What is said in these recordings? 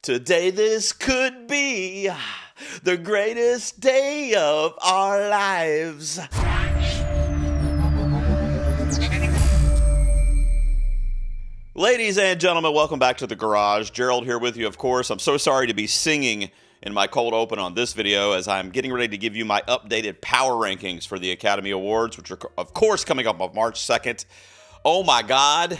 Today this could be the greatest day of our lives. Ladies and gentlemen, welcome back to the garage. Gerald here with you, of course. I'm so sorry to be singing in my cold open on this video as I'm getting ready to give you my updated power rankings for the Academy Awards, which are, of course, coming up on March 2nd. Oh my God,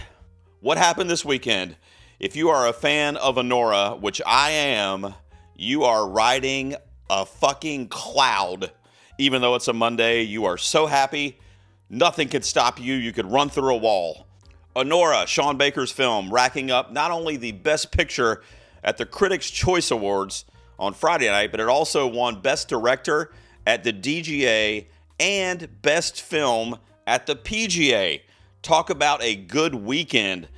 what happened this weekend? If you are a fan of ANORA, which I am, you are riding a fucking cloud. Even though it's a Monday, you are so happy, nothing could stop you. You could run through a wall. ANORA, Sean Baker's film, racking up not only the Best Picture at the Critics' Choice Awards on Friday night, but it also won Best Director at the DGA and Best Film at the PGA. Talk about a good weekend.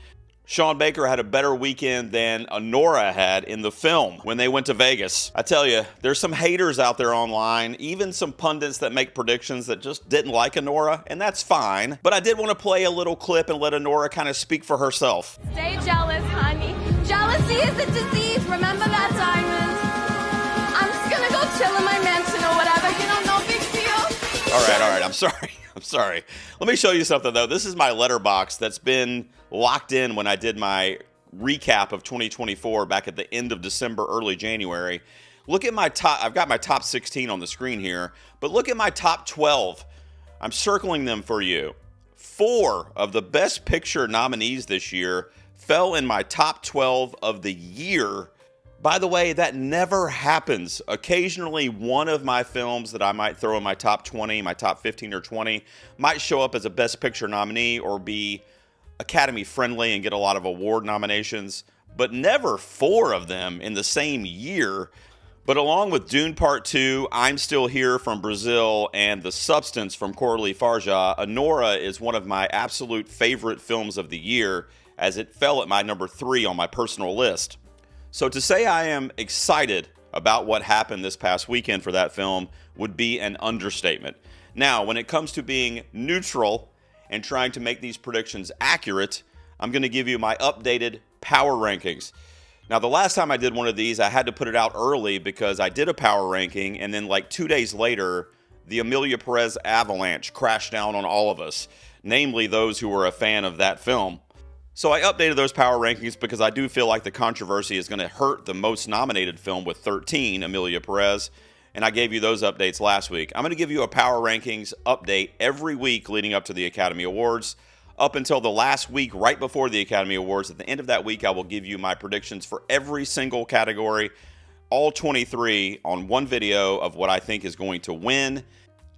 Sean Baker had a better weekend than ANORA had in the film when they went to Vegas. I tell you, there's some haters out there online, even some pundits that make predictions that just didn't like ANORA, and that's fine. But I did want to play a little clip and let ANORA kind of speak for herself. Stay jealous, honey. Jealousy is a disease. Remember that, Diamond? I'm just gonna go chill in my mansion or whatever. You know, no big deal. All right. I'm sorry. Let me show you something, though. This is my letterbox that's been locked in when I did my recap of 2024 back at the end of December, early January. Look at my top. I've got my top 16 on the screen here, but look at my top 12. I'm circling them for you. 4 of the Best Picture nominees this year fell in my top 12 of the year. By the way, that never happens. Occasionally, one of my films that I might throw in my top 20, my top 15 or 20, might show up as a Best Picture nominee or be Academy friendly and get a lot of award nominations, but never 4 of them in the same year. But along with Dune Part 2, I'm Still Here from Brazil, and The Substance from Coralie Farja, ANORA is one of my absolute favorite films of the year, as it fell at my number 3 on my personal list. So to say I am excited about what happened this past weekend for that film would be an understatement. Now, when it comes to being neutral and trying to make these predictions accurate, I'm going to give you my updated power rankings. Now, the last time I did one of these, I had to put it out early because I did a power ranking, and then like 2 days later, the Emilia Perez avalanche crashed down on all of us, namely those who were a fan of that film. So I updated those power rankings because I do feel like the controversy is going to hurt the most nominated film with 13, Emilia Perez, and I gave you those updates last week. I'm going to give you a power rankings update every week leading up to the Academy Awards, up until the last week right before the Academy Awards. At the end of that week, I will give you my predictions for every single category, all 23, on one video of what I think is going to win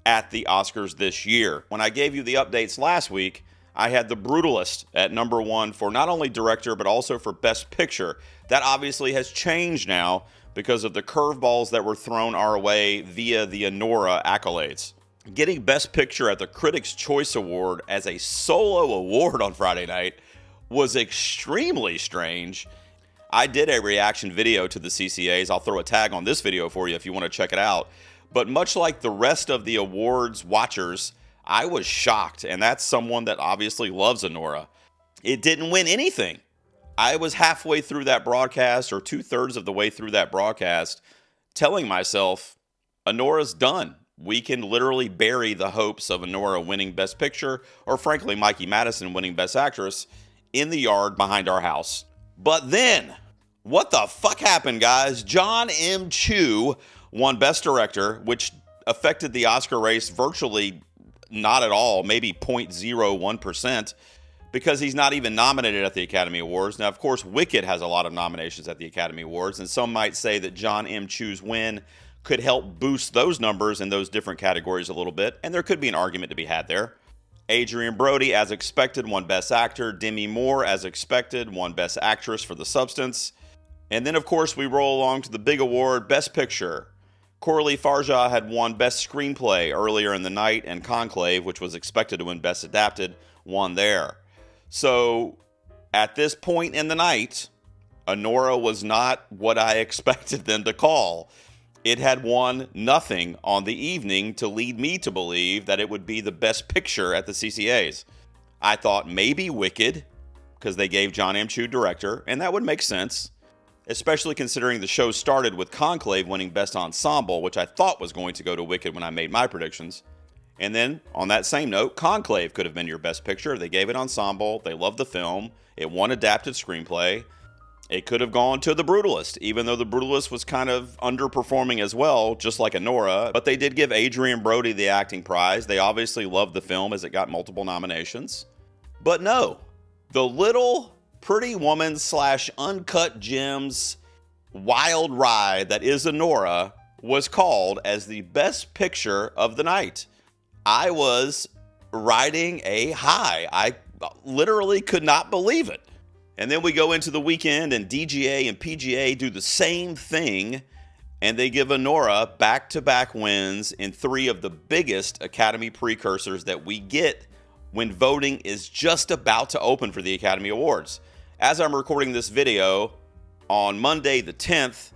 at the Oscars this year. When I gave you the updates last week, I had The Brutalist at number 1 for not only director, but also for Best Picture. That obviously has changed now because of the curveballs that were thrown our way via the ANORA accolades. Getting Best Picture at the Critics' Choice Award as a solo award on Friday night was extremely strange. I did a reaction video to the CCAs. I'll throw a tag on this video for you if you want to check it out. But much like the rest of the awards watchers, I was shocked, and that's someone that obviously loves ANORA. It didn't win anything. I was halfway through that broadcast, or 2/3 of the way through that broadcast, telling myself, ANORA's done. We can literally bury the hopes of ANORA winning Best Picture, or frankly, Mikey Madison winning Best Actress, in the yard behind our house. But then, what the fuck happened, guys? John M. Chu won Best Director, which affected the Oscar race virtually not at all, maybe 0.01%, because he's not even nominated at the Academy Awards. Now, of course, Wicked has a lot of nominations at the Academy Awards, and some might say that John M. Chu's win could help boost those numbers in those different categories a little bit, and there could be an argument to be had there. Adrian Brody, as expected, won Best Actor. Demi Moore, as expected, won Best Actress for The Substance. And then, of course, we roll along to the big award, Best Picture. Coralie Farja had won Best Screenplay earlier in the night, and Conclave, which was expected to win Best Adapted, won there. So, at this point in the night, ANORA was not what I expected them to call. It had won nothing on the evening to lead me to believe that it would be the Best Picture at the CCAs. I thought maybe Wicked, because they gave John M. Chu director, and that would make sense. especially considering the show started with Conclave winning Best Ensemble, which I thought was going to go to Wicked when I made my predictions. And then, on that same note, Conclave could have been your Best Picture. They gave it Ensemble. They loved the film. It won Adapted Screenplay. It could have gone to The Brutalist, even though The Brutalist was kind of underperforming as well, just like ANORA. But they did give Adrien Brody the acting prize. They obviously loved the film as it got multiple nominations. But no, the little Pretty Woman / Uncut Gems wild ride that is ANORA was called as the Best Picture of the night. I was riding a high. I literally could not believe it. And then we go into the weekend and DGA and PGA do the same thing, and they give ANORA back-to-back wins in 3 of the biggest Academy precursors that we get when voting is just about to open for the Academy Awards. As I'm recording this video, on Monday the 10th,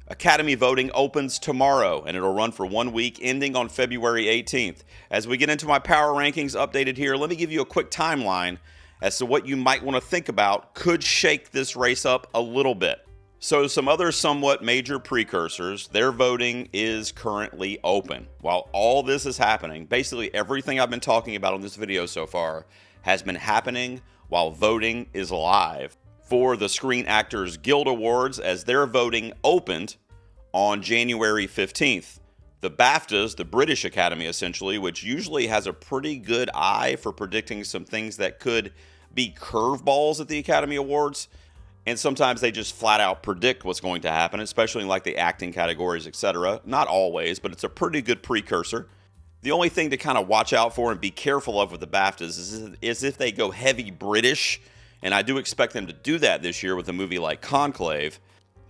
Academy voting opens tomorrow, and it'll run for 1 week, ending on February 18th. As we get into my power rankings updated here, let me give you a quick timeline as to what you might want to think about could shake this race up a little bit. So some other somewhat major precursors, their voting is currently open. While all this is happening, basically everything I've been talking about on this video so far has been happening while voting is live. For the Screen Actors Guild Awards, as their voting opened on January 15th. The BAFTAs, the British Academy essentially, which usually has a pretty good eye for predicting some things that could be curveballs at the Academy Awards, and sometimes they just flat out predict what's going to happen, especially in like the acting categories, etc. Not always, but it's a pretty good precursor. The only thing to kind of watch out for and be careful of with the BAFTAs is if they go heavy British, and I do expect them to do that this year with a movie like Conclave.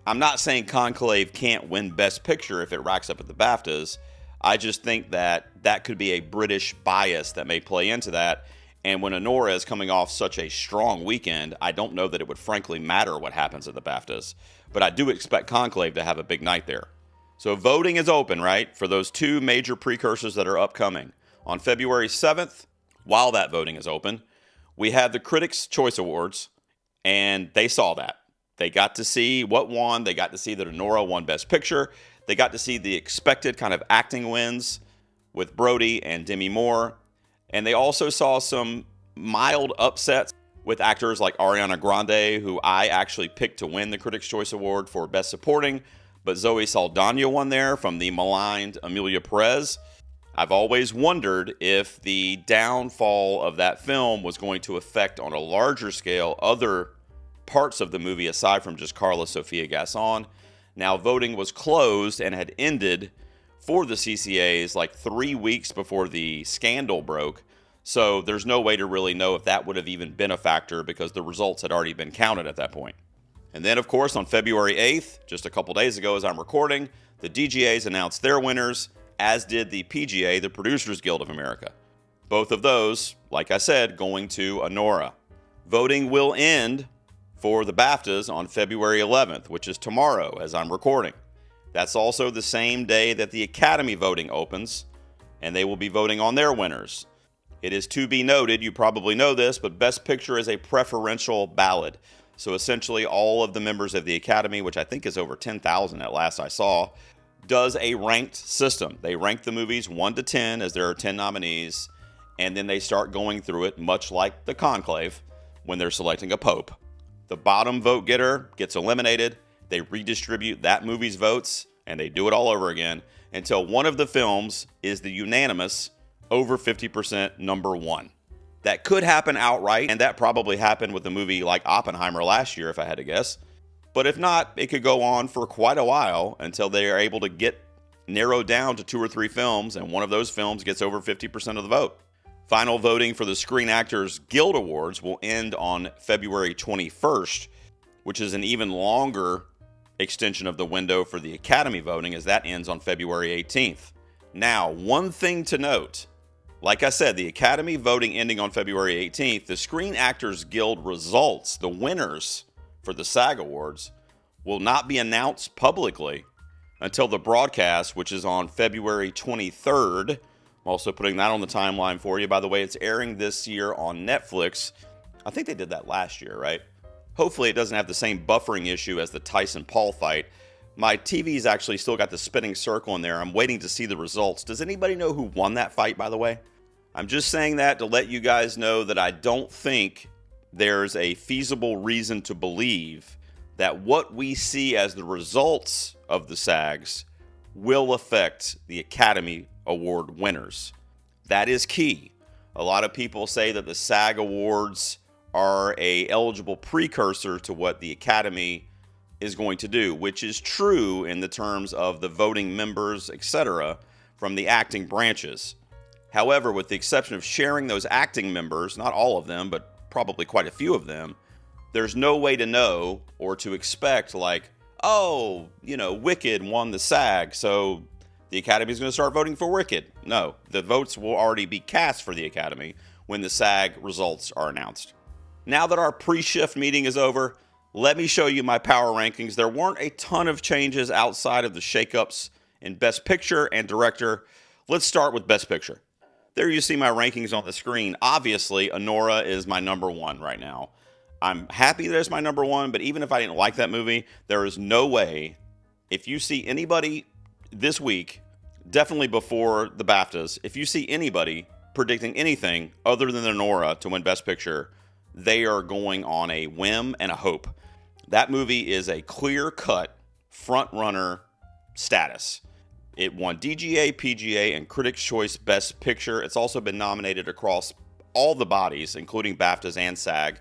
I'm not saying Conclave can't win Best Picture if it racks up at the BAFTAs. I just think that that could be a British bias that may play into that. And when ANORA is coming off such a strong weekend, I don't know that it would frankly matter what happens at the BAFTAs. But I do expect Conclave to have a big night there. So voting is open, right, for those 2 major precursors that are upcoming. On February 7th, while that voting is open, we had the Critics' Choice Awards, and they saw that. They got to see what won. They got to see that ANORA won Best Picture. They got to see the expected kind of acting wins with Brody and Demi Moore. And they also saw some mild upsets with actors like Ariana Grande, who I actually picked to win the Critics' Choice Award for Best Supporting. But Zoe Saldana won there from the maligned Emilia Perez. I've always wondered if the downfall of that film was going to affect on a larger scale other parts of the movie aside from just Carla Sofia Gasson. Now, voting was closed and had ended for the CCAs like 3 weeks before the scandal broke. So there's no way to really know if that would have even been a factor because the results had already been counted at that point. And then, of course, on February 8th, just a couple days ago as I'm recording, the DGAs announced their winners, as did the PGA, the Producers Guild of America. Both of those, like I said, going to ANORA. Voting will end for the BAFTAs on February 11th, which is tomorrow as I'm recording. That's also the same day that the Academy voting opens, and they will be voting on their winners. It is to be noted, you probably know this, but Best Picture is a preferential ballot. So essentially all of the members of the Academy, which I think is over 10,000 at last I saw, does a ranked system. They rank the movies 1 to 10 as there are 10 nominees, and then they start going through it much like the Conclave when they're selecting a pope. The bottom vote getter gets eliminated. They redistribute that movie's votes, and they do it all over again until one of the films is the unanimous over 50% number 1. That could happen outright, and that probably happened with a movie like Oppenheimer last year, if I had to guess. But if not, it could go on for quite a while until they are able to get narrowed down to 2 or 3 films, and one of those films gets over 50% of the vote. Final voting for the Screen Actors Guild Awards will end on February 21st, which is an even longer extension of the window for the Academy voting, as that ends on February 18th. Now, one thing to note, like I said, the Academy voting ending on February 18th, the Screen Actors Guild results, the winners for the SAG Awards, will not be announced publicly until the broadcast, which is on February 23rd. I'm also putting that on the timeline for you. By the way, it's airing this year on Netflix. I think they did that last year, right? Hopefully it doesn't have the same buffering issue as the Tyson-Paul fight. My TV's actually still got the spinning circle in there. I'm waiting to see the results. Does anybody know who won that fight, by the way? I'm just saying that to let you guys know that I don't think there's a feasible reason to believe that what we see as the results of the SAGs will affect the Academy Award winners. That is key. A lot of people say that the SAG Awards are a eligible precursor to what the Academy is going to do, which is true in the terms of the voting members, etc., from the acting branches. However, with the exception of sharing those acting members, not all of them, but probably quite a few of them, there's no way to know or to expect like, oh, Wicked won the SAG, so the Academy is going to start voting for Wicked. No, the votes will already be cast for the Academy when the SAG results are announced. Now that our pre-shift meeting is over, let me show you my power rankings. There weren't a ton of changes outside of the shakeups in Best Picture and Director. Let's start with Best Picture. There you see my rankings on the screen. Obviously, ANORA is my number one right now. I'm happy that it's my number one, but even if I didn't like that movie, there is no way, if you see anybody this week, definitely before the BAFTAs, if you see anybody predicting anything other than ANORA to win Best Picture, they are going on a whim and a hope. That movie is a clear-cut front-runner status. It won DGA, PGA, and Critics' Choice Best Picture. It's also been nominated across all the bodies, including BAFTAs and SAG.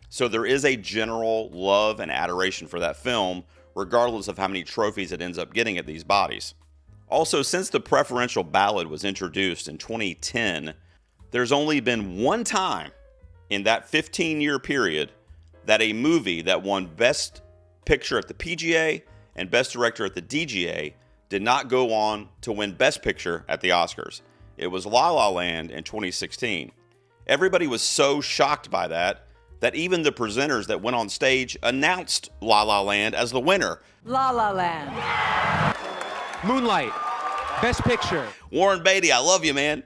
So there is a general love and adoration for that film, regardless of how many trophies it ends up getting at these bodies. Also, since the preferential ballot was introduced in 2010, there's only been one time in that 15-year period that a movie that won Best Picture at the PGA and Best Director at the DGA did not go on to win Best Picture at the Oscars. It was La La Land in 2016. Everybody was so shocked by that even the presenters that went on stage announced La La Land as the winner. La La Land. Moonlight. Best Picture. Warren Beatty, I love you, man.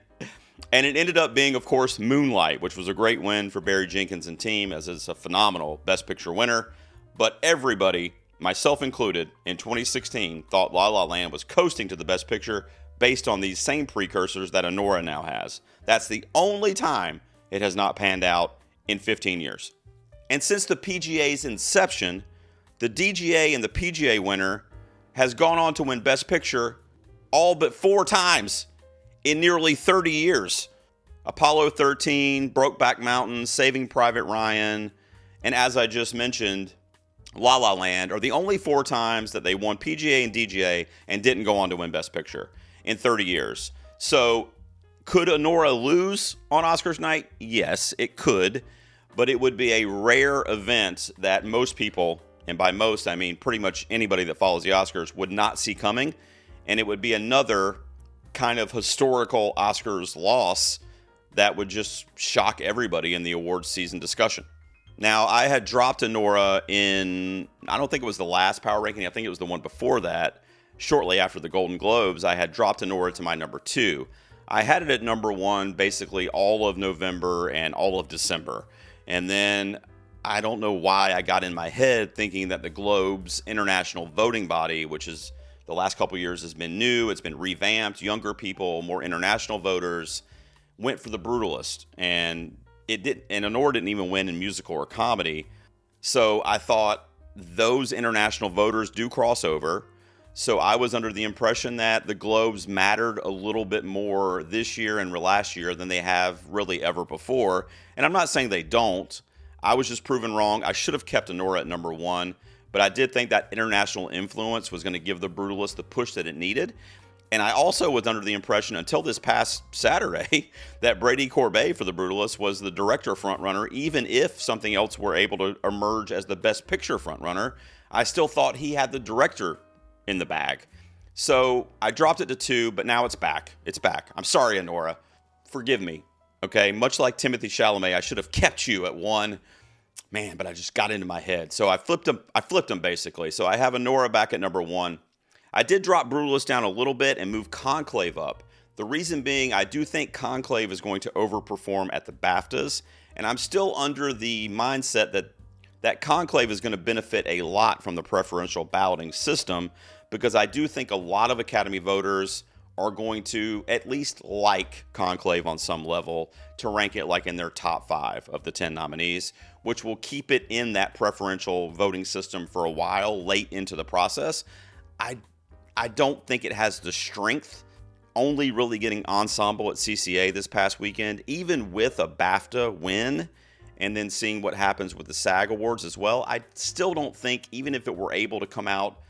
And it ended up being, of course, Moonlight, which was a great win for Barry Jenkins and team, as it's a phenomenal Best Picture winner. But everybody, myself included, in 2016 thought La La Land was coasting to the Best Picture based on these same precursors that ANORA now has. That's the only time it has not panned out in 15 years. And since the PGA's inception, the DGA and the PGA winner has gone on to win Best Picture all but 4 times in nearly 30 years. Apollo 13, Brokeback Mountain, Saving Private Ryan, and as I just mentioned, La La Land are the only 4 times that they won PGA and DGA and didn't go on to win Best Picture in 30 years. So could ANORA lose on Oscars night? Yes, it could, but it would be a rare event that most people, and by most I mean pretty much anybody that follows the Oscars, would not see coming, and it would be another kind of historical Oscars loss that would just shock everybody in the awards season discussion. Now, I had dropped ANORA in, I don't think it was the last power ranking, I think it was the one before that. Shortly after the Golden Globes, I had dropped ANORA to my number 2. I had it at number 1 basically all of November and all of December. And then I don't know why I got in my head thinking that the Globe's international voting body, which is the last couple years has been new, it's been revamped, younger people, more international voters, went for The Brutalist. And ANORA didn't even win in musical or comedy. So I thought those international voters do cross over. So I was under the impression that the Globes mattered a little bit more this year and last year than they have really ever before. And I'm not saying they don't. I was just proven wrong. I should have kept ANORA at number 1. But I did think that international influence was going to give The Brutalist the push that it needed. And I also was under the impression until this past Saturday that Brady Corbet for The Brutalist was the director frontrunner, even if something else were able to emerge as the Best Picture frontrunner. I still thought he had the director in the bag. So I dropped it to 2, but now it's back. It's back. I'm sorry, ANORA. Forgive me. Okay, much like Timothy Chalamet, I should have kept you at 1. Man, but I just got into my head. So I flipped them basically. So I have ANORA back at number 1. I did drop Brutalist down a little bit and move Conclave up. The reason being, I do think Conclave is going to overperform at the BAFTAs, and I'm still under the mindset that that Conclave is going to benefit a lot from the preferential balloting system, because I do think a lot of Academy voters are going to at least like Conclave on some level, to rank it like in their top 5 of the 10 nominees, which will keep it in that preferential voting system for a while late into the process. I don't think it has the strength, only really getting ensemble at CCA this past weekend, even with a BAFTA win, and then seeing what happens with the SAG Awards as well. I still don't think, even if it were able to come out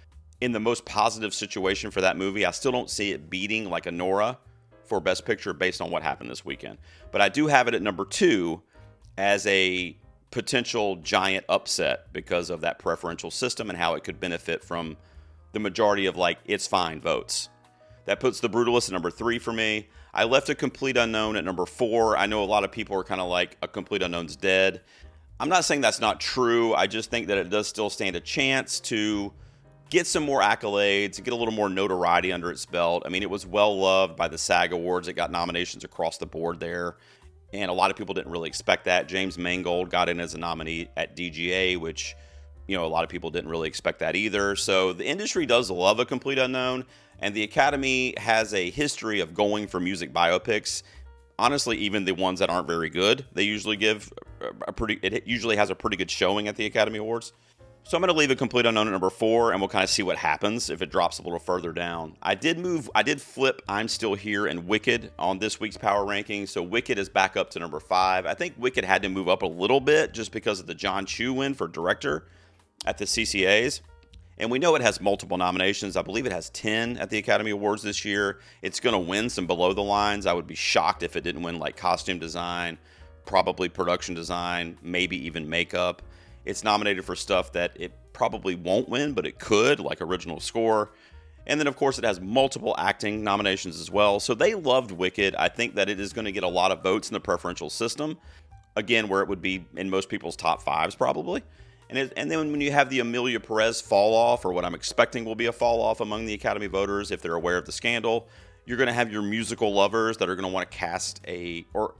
in the most positive situation for that movie, I still don't see it beating like ANORA for Best Picture based on what happened this weekend. But I do have it at number 2 as a potential giant upset because of that preferential system and how it could benefit from the majority of like it's fine votes. That puts The Brutalist at number 3 for me. I left A Complete Unknown at number 4. I know a lot of people are kind of like, A Complete Unknown's dead. I'm not saying that's not true. I just think that it does still stand a chance to get some more accolades, get a little more notoriety under its belt. I mean, it was well loved by the SAG Awards. It got nominations across the board there, and a lot of people didn't really expect that. James Mangold got in as a nominee at DGA, which, you know, a lot of people didn't really expect that either. So the industry does love A Complete Unknown, and the Academy has a history of going for music biopics. Honestly, even the ones that aren't very good, they usually give it usually has a pretty good showing at the Academy Awards. So I'm going to leave A Complete Unknown at number 4, and we'll kind of see what happens if it drops a little further down. I did flip I'm Still Here and Wicked on this week's power ranking, so Wicked is back up to number 5. I think Wicked had to move up a little bit just because of the John Chu win for director at the CCAs. And we know it has multiple nominations. I believe it has 10 at the Academy Awards this year. It's going to win some below the lines. I would be shocked if it didn't win like costume design, probably production design, maybe even makeup. It's nominated for stuff that it probably won't win, but it could, like original score. And then, of course, it has multiple acting nominations as well. So they loved Wicked. I think that it is going to get a lot of votes in the preferential system. Again, where it would be in most people's top 5s probably. And then when you have the Amelia Perez fall off, or what I'm expecting will be a fall off among the Academy voters if they're aware of the scandal, you're going to have your musical lovers that are going to want to cast or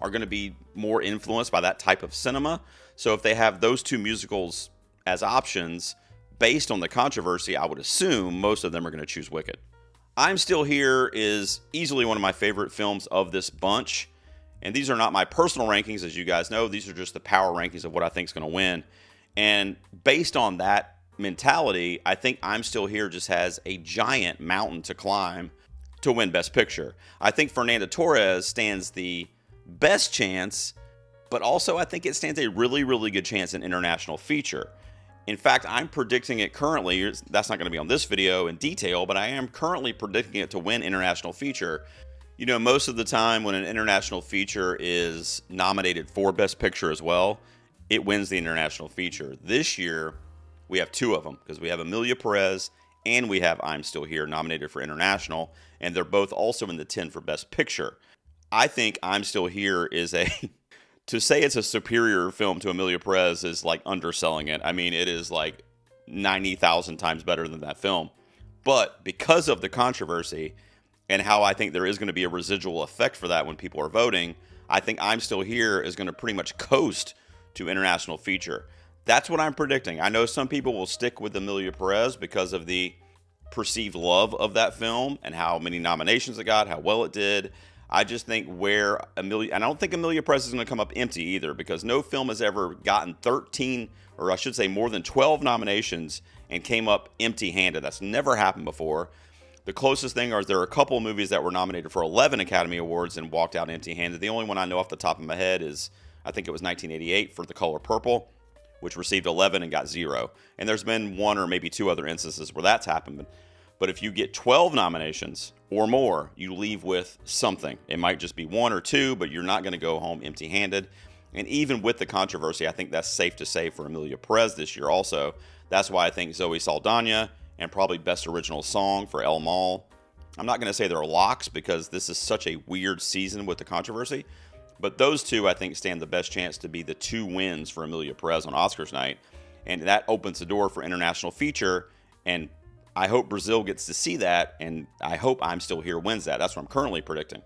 are going to be more influenced by that type of cinema. So if they have those two musicals as options, based on the controversy, I would assume most of them are going to choose Wicked. I'm Still Here is easily one of my favorite films of this bunch. And these are not my personal rankings, as you guys know. These are just the power rankings of what I think is going to win. And based on that mentality, I think I'm Still Here just has a giant mountain to climb to win Best Picture. I think Fernanda Torres stands the best chance, but also I think it stands a really, really good chance in International Feature. In fact, I'm predicting it currently. That's not going to be on this video in detail, but I am currently predicting it to win International Feature. You know, most of the time when an International Feature is nominated for Best Picture as well, it wins the International Feature. This year, we have 2 of them, because we have Amelia Perez and we have I'm Still Here nominated for International, and they're both also in the 10 for Best Picture. I think I'm Still Here is to say it's a superior film to Amelia Perez is like underselling it. I mean, it is like 90,000 times better than that film. But because of the controversy and how I think there is going to be a residual effect for that when people are voting, I think I'm Still Here is going to pretty much coast to International Feature. That's what I'm predicting. I know some people will stick with Amelia Perez because of the perceived love of that film and how many nominations it got, how well it did. I just think and I don't think Amelia Perez is going to come up empty either, because no film has ever gotten 13, or I should say more than 12 nominations and came up empty-handed. That's never happened before. The closest thing is there are a couple of movies that were nominated for 11 Academy Awards and walked out empty-handed. The only one I know off the top of my head is, I think it was 1988 for The Color Purple, which received 11 and got 0. And there's been 1 or maybe 2 other instances where that's happened. But if you get 12 nominations or more, you leave with something. It might just be 1 or 2, but you're not going to go home empty-handed. And even with the controversy, I think that's safe to say for Amelia Perez this year also. That's why I think Zoe Saldana and probably Best Original Song for El Mal. I'm not going to say they're locks because this is such a weird season with the controversy. But those 2, I think, stand the best chance to be the 2 wins for Amelia Perez on Oscars night. And that opens the door for International Feature. And I hope Brazil gets to see that. And I hope I'm Still Here wins that. That's what I'm currently predicting.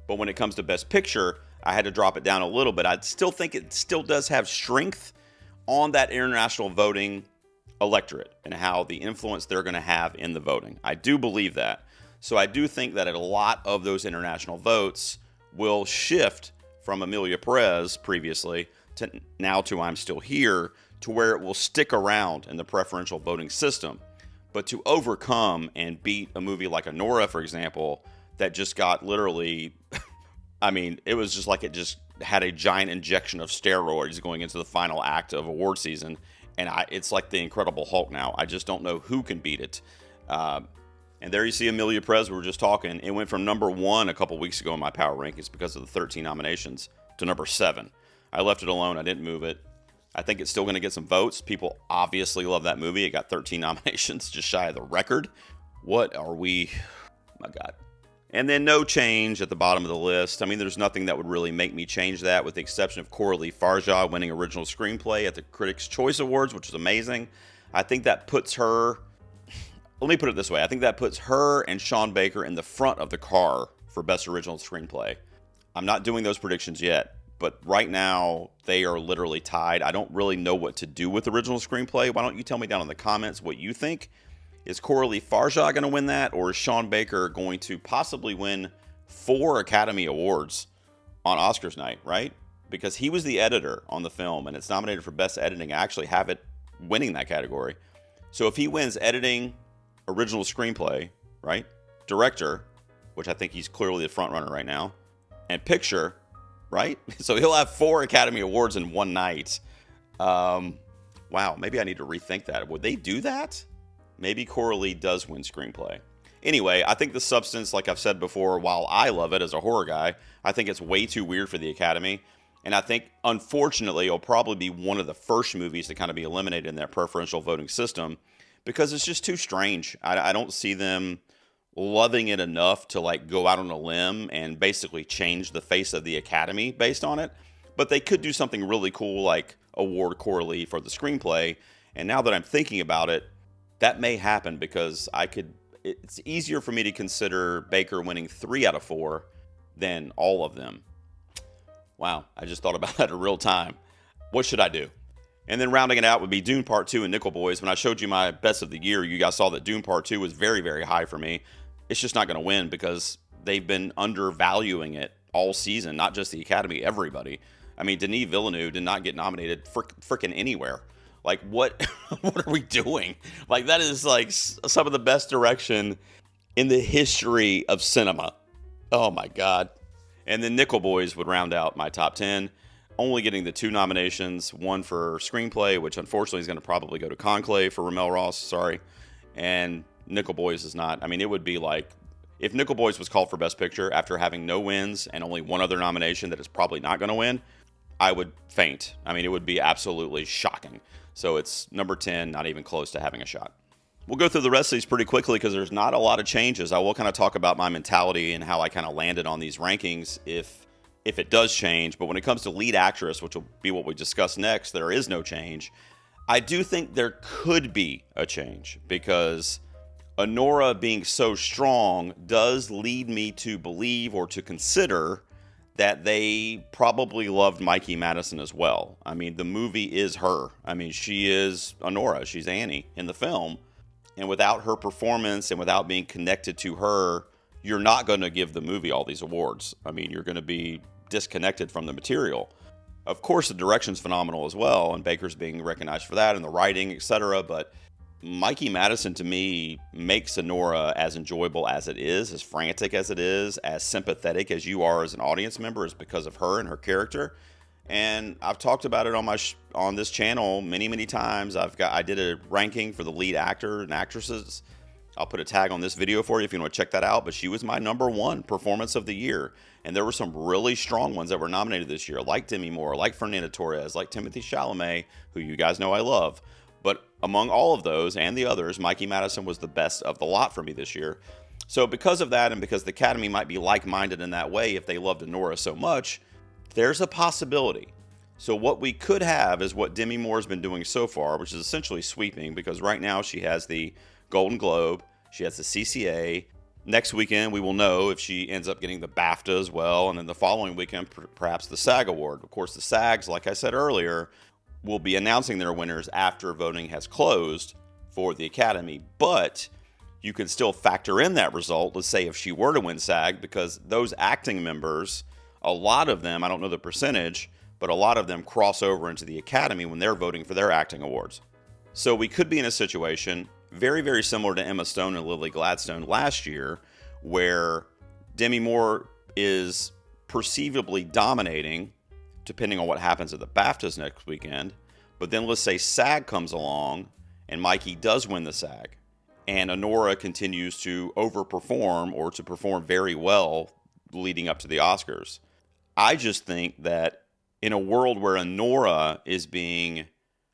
But when it comes to Best Picture, I had to drop it down a little bit. I still think it still does have strength on that international voting electorate and how the influence they're going to have in the voting. I do believe that. So I do think that a lot of those international votes will shift from Amelia Perez previously to now to I'm Still Here, to where it will stick around in the preferential voting system. But to overcome and beat a movie like ANORA, for example, that just got literally, I mean, it was just like it just had a giant injection of steroids going into the final act of award season. And it's like the Incredible Hulk now. I just don't know who can beat it. And there you see Amelia Perez, we were just talking. It went from number 1 a couple weeks ago in my power rankings because of the 13 nominations to number 7. I left it alone. I didn't move it. I think it's still going to get some votes. People obviously love that movie. It got 13 nominations, just shy of the record. What are we? My God. And then no change at the bottom of the list. I mean, there's nothing that would really make me change that, with the exception of Coralie Farjah winning Original Screenplay at the Critics' Choice Awards, which is amazing. I think that puts her, let me put it this way. I think that puts her and Sean Baker in the front of the car for Best Original Screenplay. I'm not doing those predictions yet, but right now they are literally tied. I don't really know what to do with Original Screenplay. Why don't you tell me down in the comments what you think? Is Coralie Farjah going to win that, or is Sean Baker going to possibly win 4 Academy Awards on Oscars night, right? Because he was the editor on the film, and it's nominated for Best Editing. I actually have it winning that category. So if he wins editing, original screenplay, right? Director, which I think he's clearly the front runner right now, and picture, right? So he'll have 4 Academy Awards in one night. Wow, maybe I need to rethink that. Would they do that? Maybe Coralie does win screenplay. Anyway, I think the substance, like I've said before, while I love it as a horror guy, I think it's way too weird for the Academy. And I think, unfortunately, it'll probably be one of the first movies to kind of be eliminated in that preferential voting system because it's just too strange. I don't see them loving it enough to like go out on a limb and basically change the face of the Academy based on it. But they could do something really cool like award Coralie for the screenplay. And now that I'm thinking about it, that may happen because it's easier for me to consider Baker winning 3 out of 4 than all of them. Wow, I just thought about that in real time. What should I do? And then rounding it out would be Dune Part 2 and Nickel Boys. When I showed you my best of the year, you guys saw that Dune Part 2 was very, very high for me. It's just not going to win because they've been undervaluing it all season, not just the Academy, everybody. I mean, Denis Villeneuve did not get nominated freaking anywhere. Like, what are we doing? Like, that is, like, some of the best direction in the history of cinema. Oh, my God. And then Nickel Boys would round out my top 10, only getting the 2 nominations, one for screenplay, which unfortunately is going to probably go to Conclave for Ramel Ross, sorry. And Nickel Boys is not. I mean, it would be like, if Nickel Boys was called for Best Picture after having no wins and only one other nomination that is probably not going to win, I would faint. I mean, it would be absolutely shocking. So it's number 10, not even close to having a shot. We'll go through the rest of these pretty quickly because there's not a lot of changes. I will kind of talk about my mentality and how I kind of landed on these rankings if it does change. But when it comes to lead actress, which will be what we discuss next, there is no change. I do think there could be a change because ANORA being so strong does lead me to believe or to consider that they probably loved Mikey Madison as well. I mean, the movie is her. I mean, she is ANORA. She's Annie in the film. And without her performance and without being connected to her, you're not going to give the movie all these awards. I mean, you're going to be disconnected from the material. Of course, the direction's phenomenal as well, and Baker's being recognized for that, and the writing, etc. But Mikey Madison, to me, makes ANORA as enjoyable as it is, as frantic as it is, as sympathetic as you are as an audience member, is because of her and her character. And I've talked about it on this channel many times. I did a ranking for the lead actor and actresses. I'll put a tag on this video for you if you want to check that out. But she was my number 1 performance of the year. And there were some really strong ones that were nominated this year, like Demi Moore, like Fernanda Torres, like Timothée Chalamet, who you guys know I love. But among all of those and the others, Mikey Madison was the best of the lot for me this year. So because of that, and because the Academy might be like-minded in that way if they loved ANORA so much, there's a possibility. So what we could have is what Demi Moore's been doing so far, which is essentially sweeping, because right now she has the Golden Globe, she has the CCA. Next weekend, we will know if she ends up getting the BAFTA as well, and then the following weekend, perhaps the SAG Award. Of course, the SAGs, like I said earlier, will be announcing their winners after voting has closed for the Academy. But you can still factor in that result. Let's say if she were to win SAG, because those acting members, a lot of them, I don't know the percentage, but a lot of them cross over into the Academy when they're voting for their acting awards. So we could be in a situation very, very similar to Emma Stone and Lily Gladstone last year, where Demi Moore is perceivably dominating, depending on what happens at the BAFTAs next weekend. But then let's say SAG comes along and Mikey does win the SAG, and ANORA continues to overperform or to perform very well leading up to the Oscars. I just think that in a world where ANORA is being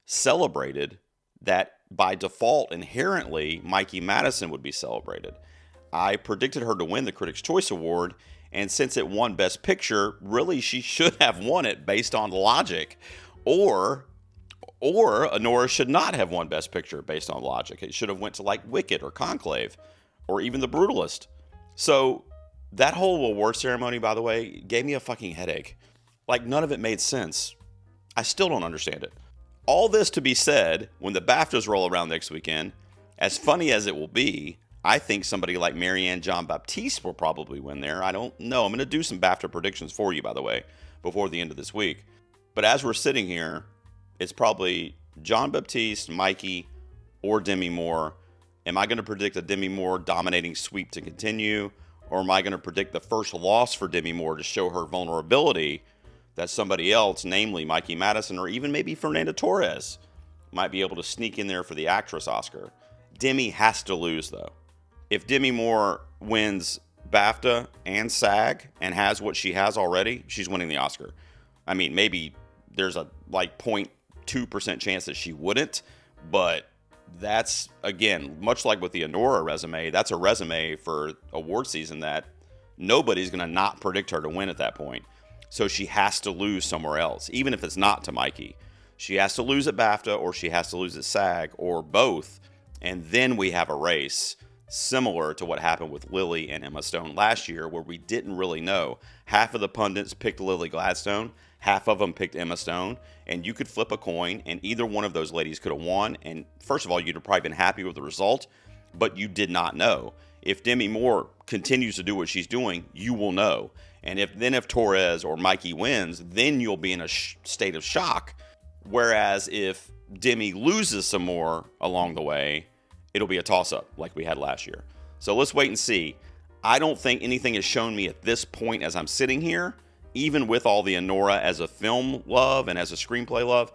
celebrated, that by default, inherently, Mikey Madison would be celebrated. I predicted her to win the Critics' Choice Award, and since it won Best Picture, really she should have won it based on logic. Or ANORA should not have won Best Picture based on logic. It should have went to like Wicked or Conclave or even The Brutalist. So that whole award ceremony, by the way, gave me a fucking headache. Like, none of it made sense. I still don't understand it. All this to be said, when the BAFTAs roll around next weekend, as funny as it will be, I think somebody like Marianne Jean-Baptiste will probably win there. I don't know. I'm going to do some BAFTA predictions for you, by the way, before the end of this week. But as we're sitting here, it's probably Jean-Baptiste, Mikey, or Demi Moore. Am I going to predict a Demi Moore dominating sweep to continue? Or am I going to predict the first loss for Demi Moore to show her vulnerability that somebody else, namely Mikey Madison or even maybe Fernanda Torres, might be able to sneak in there for the actress Oscar? Demi has to lose, though. If Demi Moore wins BAFTA and SAG and has what she has already, she's winning the Oscar. I mean, maybe there's a like 0.2% chance that she wouldn't, but that's, again, much like with the ANORA resume, that's a resume for award season that nobody's going to not predict her to win at that point. So she has to lose somewhere else, even if it's not to Mikey. She has to lose at BAFTA, or she has to lose at SAG, or both, and then we have a race similar to what happened with Lily and Emma Stone last year, where we didn't really know. Half of the pundits picked Lily Gladstone, half of them picked Emma Stone, and you could flip a coin, and either one of those ladies could have won. And first of all, you'd have probably been happy with the result, but you did not know. If Demi Moore continues to do what she's doing, you will know. And if Torres or Mikey wins, then you'll be in a state of shock. Whereas if Demi loses some more along the way, it'll be a toss-up like we had last year. So let's wait and see. I don't think anything has shown me at this point as I'm sitting here, even with all the ANORA as a film love and as a screenplay love,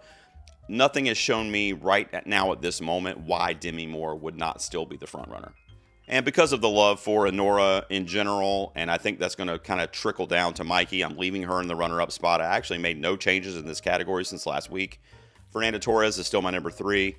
nothing has shown me right now at this moment why Demi Moore would not still be the frontrunner. And because of the love for ANORA in general, and I think that's going to kind of trickle down to Mikey, I'm leaving her in the runner-up spot. I actually made no changes in this category since last week. Fernanda Torres is still my number 3.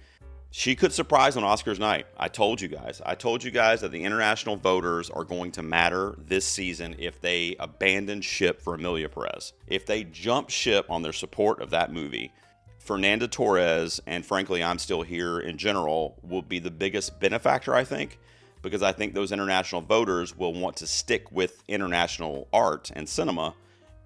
She could surprise on Oscars night. I told you guys that the international voters are going to matter this season if they abandon ship for Emilia Perez. If they jump ship on their support of that movie, Fernanda Torres, and frankly, I'm Still Here in general, will be the biggest benefactor, I think, because I think those international voters will want to stick with international art and cinema.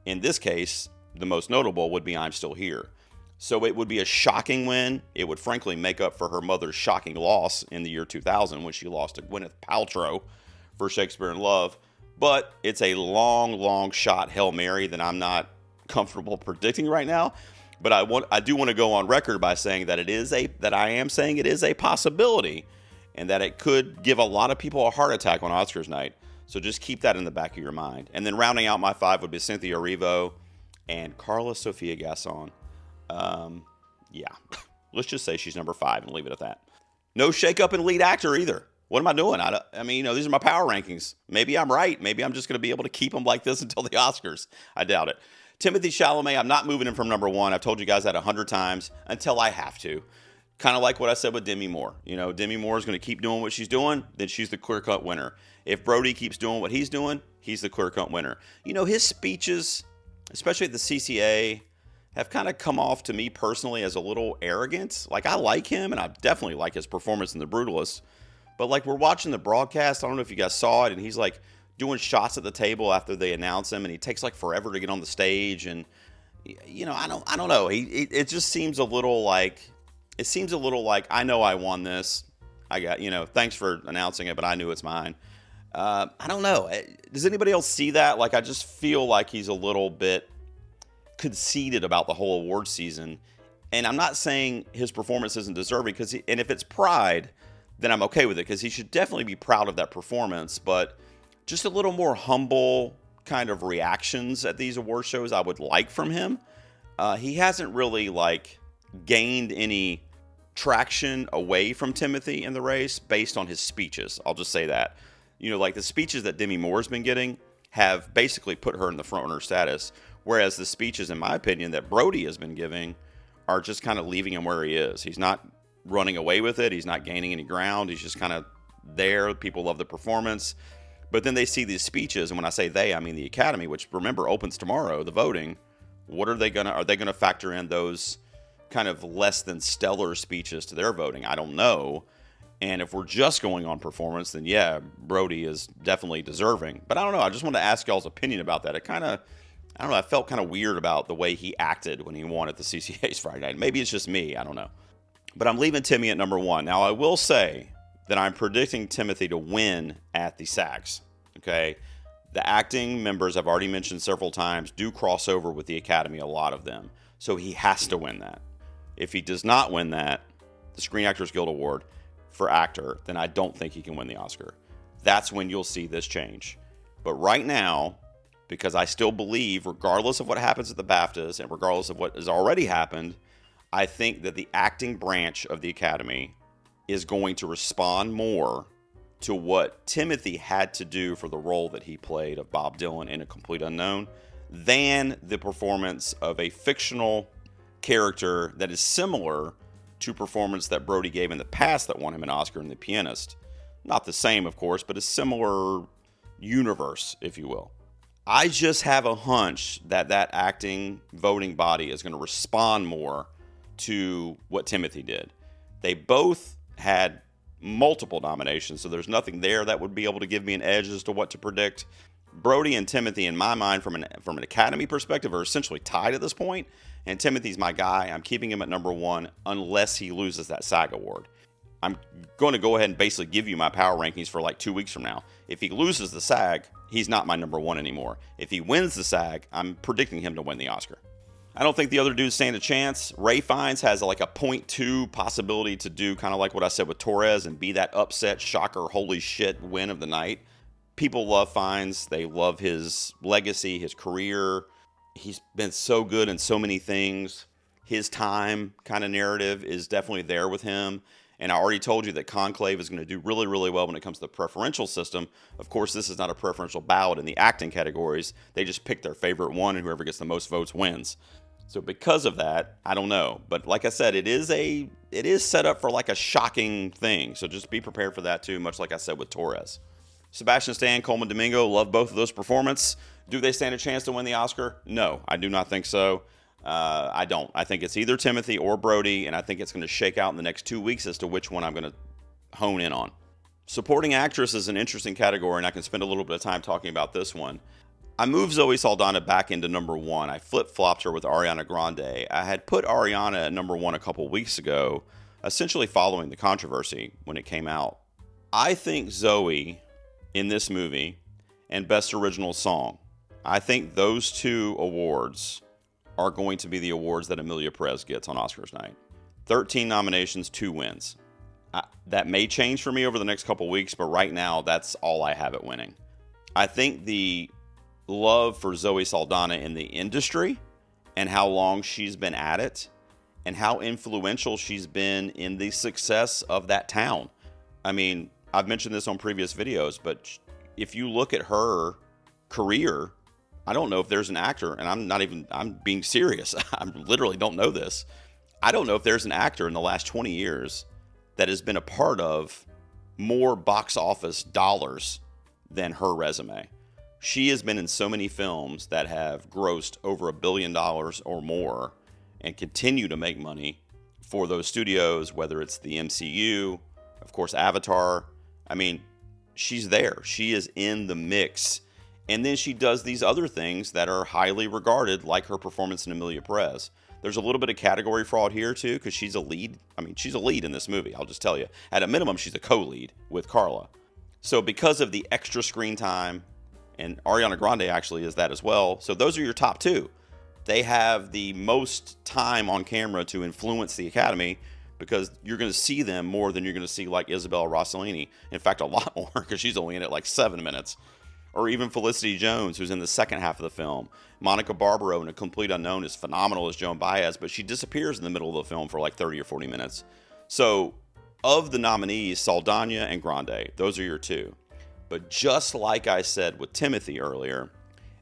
In this case, the most notable would be I'm Still Here. So it would be a shocking win. It would frankly make up for her mother's shocking loss in the year 2000 when she lost to Gwyneth Paltrow for Shakespeare in Love. But it's a long, long shot Hail Mary that I'm not comfortable predicting right now. But I do want to go on record by saying that I am saying it is a possibility, and that it could give a lot of people a heart attack on Oscars night. So just keep that in the back of your mind. And then rounding out my 5 would be Cynthia Erivo and Carla Sofia Gasson. Yeah, let's just say she's number 5 and leave it at that. No shakeup in lead actor either. What am I doing? I mean, these are my power rankings. Maybe I'm right. Maybe I'm just going to be able to keep them like this until the Oscars. I doubt it. Timothée Chalamet, I'm not moving him from number 1. I've told you guys that 100 times until I have to. Kind of like what I said with Demi Moore. Demi Moore is going to keep doing what she's doing, then she's the clear-cut winner. If Brody keeps doing what he's doing, he's the clear-cut winner. His speeches, especially at the CCA, have kind of come off to me personally as a little arrogant. Like, I like him, and I definitely like his performance in The Brutalist. But, like, we're watching the broadcast. I don't know if you guys saw it, and he's, like, doing shots at the table after they announce him, and he takes, like, forever to get on the stage. And I don't know. It just seems a little like, I know I won this. I got, thanks for announcing it, but I knew it's mine. I don't know. Does anybody else see that? Like, I just feel like he's a little bit conceited about the whole award season. And I'm not saying his performance isn't deserving, and if it's pride, then I'm okay with it, because he should definitely be proud of that performance. But just a little more humble kind of reactions at these award shows I would like from him. He hasn't really gained any traction away from Timothy in the race based on his speeches. I'll just say that. The speeches that Demi Moore's been getting have basically put her in the front runner status, whereas the speeches, in my opinion, that Brody has been giving are just kind of leaving him where he is. He's not running away with it. He's not gaining any ground. He's just kind of there. People love the performance. But then they see these speeches, and when I say they, I mean the Academy, which, remember, opens tomorrow, the voting. What are they gonna factor in those kind of less than stellar speeches to their voting? I don't know. And if we're just going on performance, then yeah, Brody is definitely deserving. But I don't know. I just wanted to ask y'all's opinion about that. I don't know. I felt kind of weird about the way he acted when he won at the CCA's Friday night. Maybe it's just me. I don't know. But I'm leaving Timmy at number 1. Now, I will say that I'm predicting Timothy to win at the SAGs. Okay? The acting members, I've already mentioned several times, do cross over with the Academy, a lot of them. So he has to win that. If he does not win that, the Screen Actors Guild Award for actor, then I don't think he can win the Oscar. That's when you'll see this change. But right now, because I still believe, regardless of what happens at the BAFTAs and regardless of what has already happened, I think that the acting branch of the Academy is going to respond more to what Timothy had to do for the role that he played of Bob Dylan in A Complete Unknown than the performance of a fictional character that is similar to performance that Brody gave in the past that won him an Oscar in The Pianist. Not the same, of course, but a similar universe, if you will. I just have a hunch that acting voting body is going to respond more to what Timothy did. They both had multiple nominations, so there's nothing there that would be able to give me an edge as to what to predict. Brody and Timothy, in my mind, from an Academy perspective, are essentially tied at this point, and Timothy's my guy. I'm keeping him at number 1 unless he loses that SAG award. I'm going to go ahead and basically give you my power rankings for 2 weeks from now. If he loses the SAG, he's not my number 1 anymore. If he wins the SAG, I'm predicting him to win the Oscar. I don't think the other dudes stand a chance. Ray Fiennes has a 0.2 possibility to do kind of like what I said with Torres and be that upset, shocker, holy shit win of the night. People love Fiennes. They love his legacy, his career. He's been so good in so many things. His time kind of narrative is definitely there with him. And I already told you that Conclave is going to do really, really well when it comes to the preferential system. Of course, this is not a preferential ballot in the acting categories. They just pick their favorite one, and whoever gets the most votes wins. So because of that, I don't know. But like I said, it is set up for a shocking thing. So just be prepared for that too, much like I said with Torres. Sebastian Stan, Coleman Domingo, love both of those performances. Do they stand a chance to win the Oscar? No, I do not think so. I don't. I think it's either Timothy or Brody, and I think it's going to shake out in the next 2 weeks as to which one I'm going to hone in on. Supporting actress is an interesting category, and I can spend a little bit of time talking about this one. I moved Zoe Saldana back into number 1. I flip-flopped her with Ariana Grande. I had put Ariana at number 1 a couple weeks ago, essentially following the controversy when it came out. I think Zoe in this movie and Best Original Song, I think those 2 awards are going to be the awards that Emilia Perez gets on Oscars night. 13 nominations, 2 wins. That may change for me over the next couple weeks, but right now, that's all I have it winning. I think the love for Zoe Saldana in the industry and how long she's been at it and how influential she's been in the success of that town. I mean, I've mentioned this on previous videos, but if you look at her career, I don't know if there's an actor, and I'm being serious. I literally don't know this. I don't know if there's an actor in the last 20 years that has been a part of more box office dollars than her resume. She has been in so many films that have grossed over $1 billion or more and continue to make money for those studios, whether it's the MCU, of course, Avatar. I mean, she's there. She is in the mix. And then she does these other things that are highly regarded, like her performance in Amelia Perez. There's a little bit of category fraud here, too, because she's a lead. I mean, she's a lead in this movie, I'll just tell you. At a minimum, she's a co-lead with Carla. So because of the extra screen time, and Ariana Grande actually is that as well, so those are your top two. They have the most time on camera to influence the Academy because you're going to see them more than you're going to see like Isabella Rossellini. In fact, a lot more because she's only in it like 7 minutes. Or even Felicity Jones, who's in the second half of the film. Monica Barbaro in A Complete Unknown is phenomenal as Joan Baez, but she disappears in the middle of the film for like 30 or 40 minutes. So of the nominees, Saldana and Grande, those are your two. But just like I said with Timothy earlier,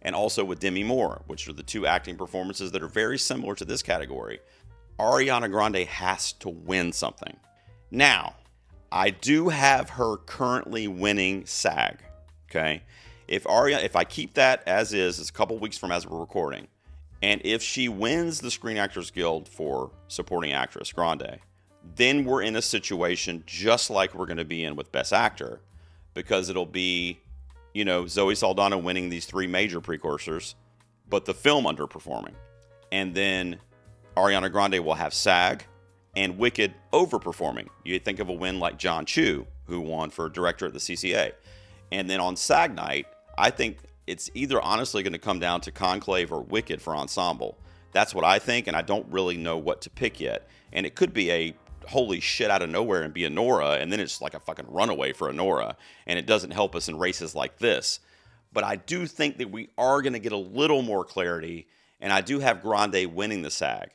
and also with Demi Moore, which are the two acting performances that are very similar to this category, Ariana Grande has to win something. Now, I do have her currently winning SAG, okay? If I keep that as is, it's a couple weeks from as we're recording, and if she wins the Screen Actors Guild for Supporting Actress, Grande, then we're in a situation just like we're going to be in with Best Actor, because it'll be, you know, Zoe Saldana winning these three major precursors, but the film underperforming. And then Ariana Grande will have SAG and Wicked overperforming. You think of a win like John Chu, who won for director at the CCA. And then on SAG night, I think it's either honestly going to come down to Conclave or Wicked for ensemble. That's what I think, and I don't really know what to pick yet. And it could be a holy shit out of nowhere and be ANORA, and then it's like a fucking runaway for ANORA, and it doesn't help us in races like this. But I do think that we are going to get a little more clarity, and I do have Grande winning the SAG.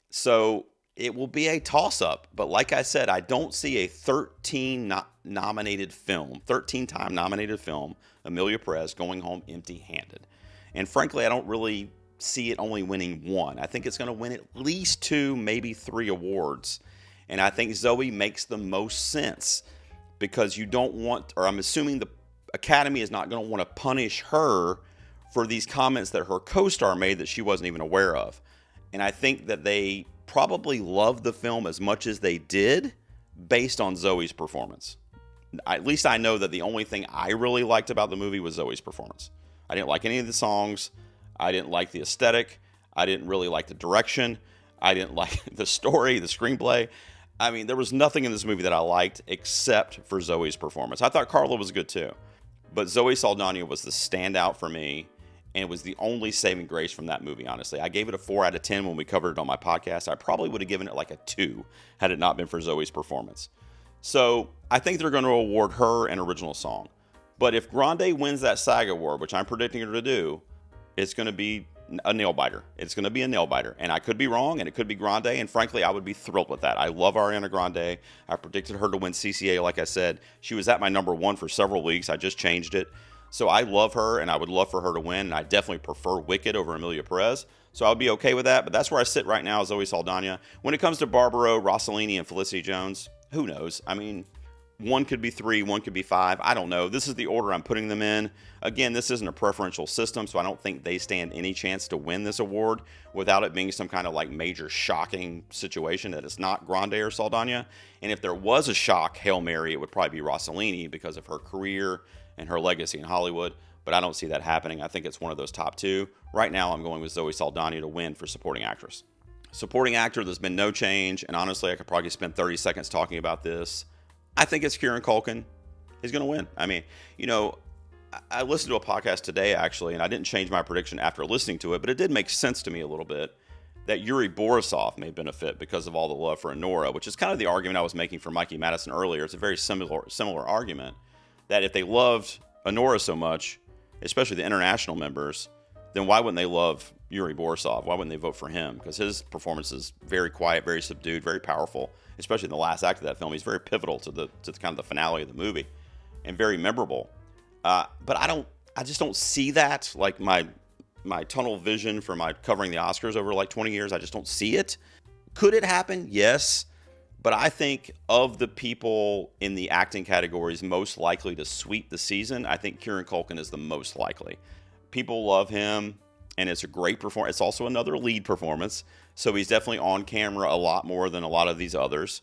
So it will be a toss-up, but like I said, I don't see a 13-time nominated film, Amelia Perez, going home empty-handed. And frankly, I don't really see it only winning one. I think it's going to win at least 2, maybe 3 awards. And I think Zoe makes the most sense because you don't want, or I'm assuming the Academy is not going to want to punish her for these comments that her co-star made that she wasn't even aware of. And I think that they probably loved the film as much as they did based on Zoe's performance. At least I know that the only thing I really liked about the movie was Zoe's performance. I didn't like any of the songs. I didn't like the aesthetic. I didn't really like the direction. I didn't like the story, the screenplay. I mean, there was nothing in this movie that I liked except for Zoe's performance. I thought Carla was good too. But Zoe Saldana was the standout for me and was the only saving grace from that movie, honestly. I gave it a 4 out of 10 when we covered it on my podcast. I probably would have given it like a 2 had it not been for Zoe's performance. So I think they're going to award her an original song. But if Grande wins that SAG award, which I'm predicting her to do, it's going to be a nail biter. It's going to be a nail biter. And I could be wrong, and it could be Grande. And frankly, I would be thrilled with that. I love Ariana Grande. I predicted her to win CCA, like I said. She was at my number 1 for several weeks. I just changed it. So I love her, and I would love for her to win. And I definitely prefer Wicked over Amelia Perez. So I'll be okay with that. But that's where I sit right now, Zoe Saldana. When it comes to Barbaro, Rossellini, and Felicity Jones, who knows? I mean, one could be 3, one could be 5. I don't know. This is the order I'm putting them in. Again, this isn't a preferential system, so I don't think they stand any chance to win this award without it being some kind of like major shocking situation that it's not Grande or Saldana. And if there was a shock Hail Mary, it would probably be Rossellini because of her career and her legacy in Hollywood. But I don't see that happening. I think it's one of those top 2. Right now, I'm going with Zoe Saldana to win for supporting actress. Supporting actor, there's been no change. And honestly, I could probably spend 30 seconds talking about this. I think it's Kieran Culkin. He's going to win. I mean, you know, I listened to a podcast today, actually, and I didn't change my prediction after listening to it, but it did make sense to me a little bit that Yuri Borisov may benefit because of all the love for ANORA, which is kind of the argument I was making for Mikey Madison earlier. It's a very similar argument that if they loved ANORA so much, especially the international members, then why wouldn't they love Yuri Borisov? Why wouldn't they vote for him? Because his performance is very quiet, very subdued, very powerful, especially in the last act of that film. He's very pivotal to the kind of the finale of the movie and very memorable. But I just don't see that. Like my tunnel vision for my covering the Oscars over like 20 years, I just don't see it. Could it happen? Yes. But I think of the people in the acting categories most likely to sweep the season, I think Kieran Culkin is the most likely. People love him, and it's a great performance. It's also another lead performance, so he's definitely on camera a lot more than a lot of these others.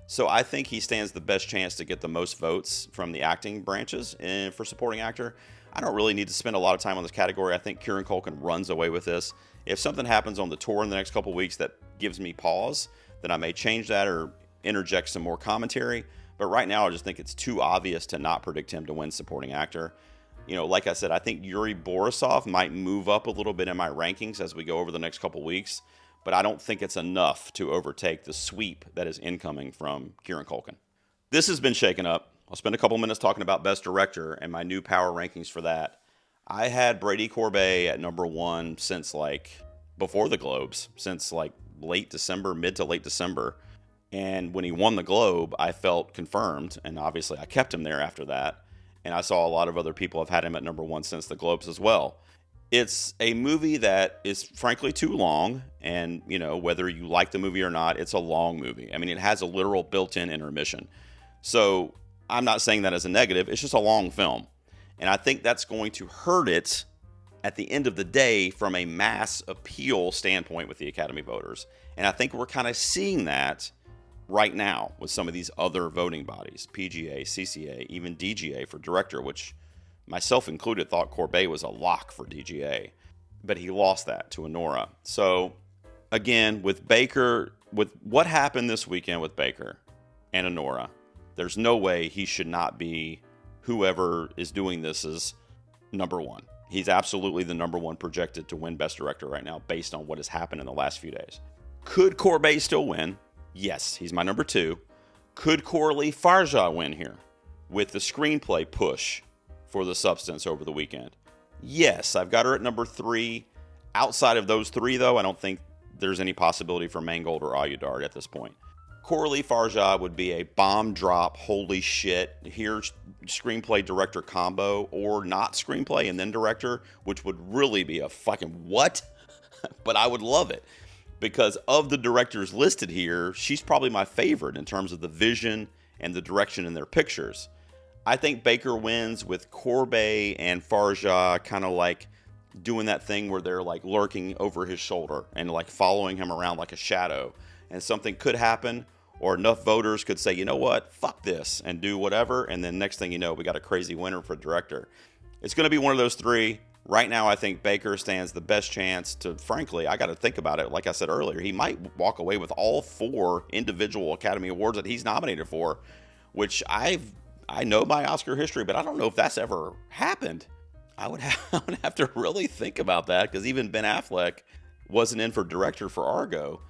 So I think he stands the best chance to get the most votes from the acting branches for supporting actor. I don't really need to spend a lot of time on this category. I think Kieran Culkin runs away with this. If something happens on the tour in the next couple weeks that gives me pause, then I may change that or interject some more commentary. But right now, I just think it's too obvious to not predict him to win supporting actor. You know, like I said, I think Yuri Borisov might move up a little bit in my rankings as we go over the next couple weeks, but I don't think it's enough to overtake the sweep that is incoming from Kieran Culkin. This has been shaken up. I'll spend a couple minutes talking about Best Director and my new power rankings for that. I had Brady Corbet at number 1 since before the Globes, since late December, mid to late December. And when he won the Globe, I felt confirmed, and obviously I kept him there after that. And I saw a lot of other people have had him at number 1 since the Globes as well. It's a movie that is frankly too long, and whether you like the movie or not, it's a long movie. I mean, it has a literal built-in intermission. So I'm not saying that as a negative, it's just a long film. And I think that's going to hurt it at the end of the day from a mass appeal standpoint with the Academy voters. And I think we're kind of seeing that right now with some of these other voting bodies, PGA, CCA, even DGA for director, which myself included thought Corbet was a lock for DGA, but he lost that to ANORA. So again, with Baker, with what happened this weekend with Baker and ANORA, there's no way he should not be whoever is doing this is number 1. He's absolutely the number 1 projected to win Best Director right now based on what has happened in the last few days. Could Corbet still win? Yes, he's my number 2. Could Coralie Farja win here with the screenplay push for The Substance over the weekend? Yes, I've got her at number 3. Outside of those 3, though, I don't think there's any possibility for Mangold or Ayudard at this point. Coralie Farja would be a bomb drop, holy shit, here's screenplay director combo, or not screenplay and then director, which would really be a fucking what? But I would love it. Because of the directors listed here, she's probably my favorite in terms of the vision and the direction in their pictures. I think Baker wins with Corbet and Farja kind of doing that thing where they're lurking over his shoulder and following him around like a shadow. And something could happen, or enough voters could say, you know what, fuck this, and do whatever. And then next thing you know, we got a crazy winner for director. It's going to be one of those 3. Right now, I think Baker stands the best chance to, frankly, I got to think about it. Like I said earlier, he might walk away with all 4 individual Academy Awards that he's nominated for, which I know my Oscar history, but I don't know if that's ever happened. I would have to really think about that, because even Ben Affleck wasn't in for director for Argo.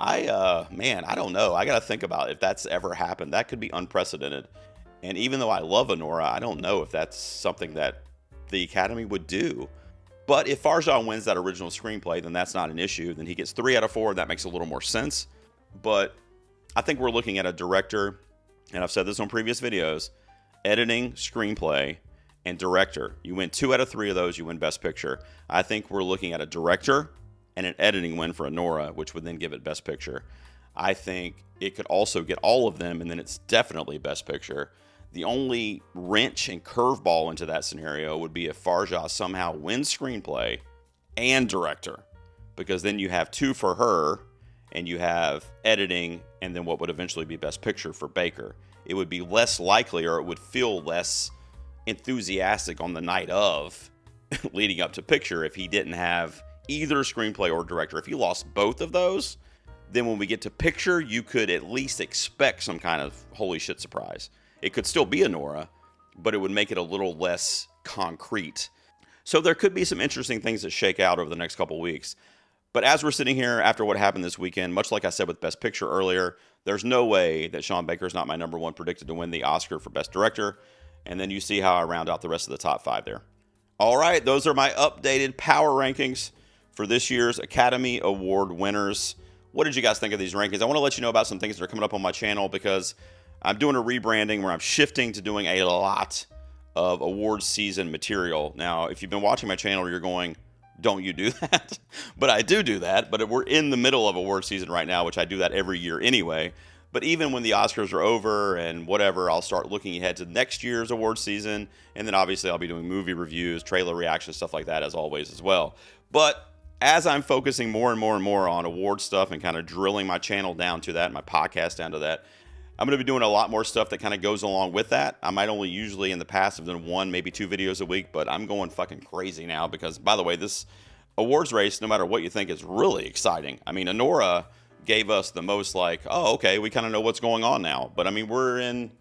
I don't know. I got to think about if that's ever happened. That could be unprecedented. And even though I love ANORA, I don't know if that's something that the Academy would do. But if Farja wins that original screenplay, then that's not an issue. Then he gets 3 out of 4. That makes a little more sense. But I think we're looking at a director, and I've said this on previous videos, editing, screenplay, and director. You win 2 out of 3 of those, you win Best Picture. I think we're looking at a director and an editing win for ANORA, which would then give it Best Picture. I think it could also get all of them, and then it's definitely Best Picture. The only wrench and curveball into that scenario would be if Farja somehow wins screenplay and director, because then you have 2 for her, and you have editing, and then what would eventually be Best Picture for Baker. It would be less likely, or it would feel less enthusiastic on the night of leading up to picture if he didn't have either screenplay or director. If he lost both of those, then when we get to picture, you could at least expect some kind of holy shit surprise. It could still be ANORA, but it would make it a little less concrete. So there could be some interesting things that shake out over the next couple weeks. But as we're sitting here after what happened this weekend, much like I said with Best Picture earlier, there's no way that Sean Baker is not my number 1 predicted to win the Oscar for Best Director. And then you see how I round out the rest of the top 5 there. All right, those are my updated power rankings for this year's Academy Award winners. What did you guys think of these rankings? I want to let you know about some things that are coming up on my channel, because I'm doing a rebranding where I'm shifting to doing a lot of awards season material. Now, if you've been watching my channel, you're going, don't you do that? But I do that. But we're in the middle of award season right now, which I do that every year anyway. But even when the Oscars are over and whatever, I'll start looking ahead to next year's award season. And then obviously I'll be doing movie reviews, trailer reactions, stuff like that as always as well. But as I'm focusing more and more and more on award stuff and kind of drilling my channel down to that, my podcast down to that, I'm going to be doing a lot more stuff that kind of goes along with that. I might only usually in the past have done 1, maybe 2 videos a week, but I'm going fucking crazy now because, by the way, this awards race, no matter what you think, is really exciting. I mean, ANORA gave us the most like, oh, okay, we kind of know what's going on now. But I mean, we're in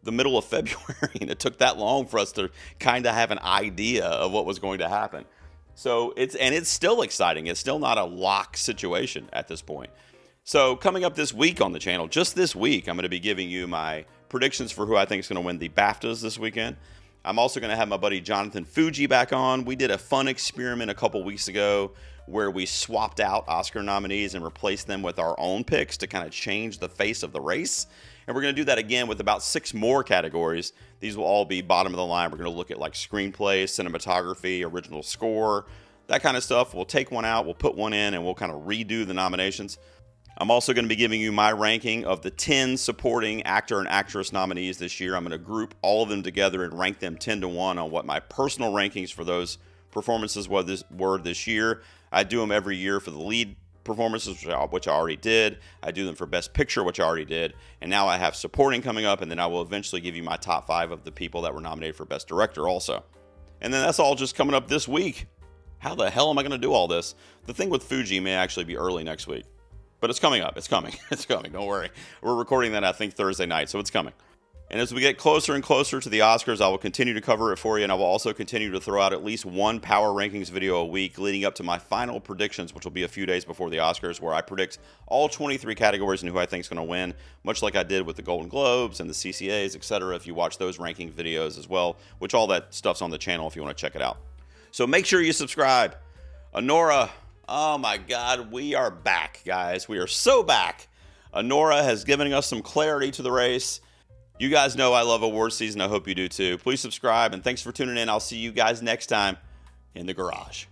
the middle of February and it took that long for us to kind of have an idea of what was going to happen. So it's still exciting. It's still not a lock situation at this point. So coming up this week on the channel, just this week, I'm going to be giving you my predictions for who I think is going to win the BAFTAs this weekend. I'm also going to have my buddy Jonathan Fuji back on. We did a fun experiment a couple weeks ago where we swapped out Oscar nominees and replaced them with our own picks to kind of change the face of the race. And we're going to do that again with about 6 more categories. These will all be bottom of the line. We're going to look at like screenplay, cinematography, original score, that kind of stuff. We'll take one out, we'll put one in, and we'll kind of redo the nominations. I'm also going to be giving you my ranking of the 10 supporting actor and actress nominees this year. I'm going to group all of them together and rank them 10 to 1 on what my personal rankings for those performances were this year. I do them every year for the lead performances, which I already did. I do them for Best Picture, which I already did. And now I have supporting coming up, and then I will eventually give you my top 5 of the people that were nominated for Best Director also. And then that's all just coming up this week. How the hell am I going to do all this? The thing with Fuji may actually be early next week. But it's coming up. It's coming. It's coming. Don't worry. We're recording that, I think, Thursday night, so it's coming. And as we get closer and closer to the Oscars, I will continue to cover it for you, and I will also continue to throw out at least one Power Rankings video a week leading up to my final predictions, which will be a few days before the Oscars, where I predict all 23 categories and who I think is going to win, much like I did with the Golden Globes and the CCAs, etc. If you watch those ranking videos as well, which all that stuff's on the channel if you want to check it out. So make sure you subscribe. ANORA. Oh my God, we are back, guys. We are so back. ANORA has given us some clarity to the race. You guys know I love award season. I hope you do too. Please subscribe, and thanks for tuning in. I'll see you guys next time in the garage.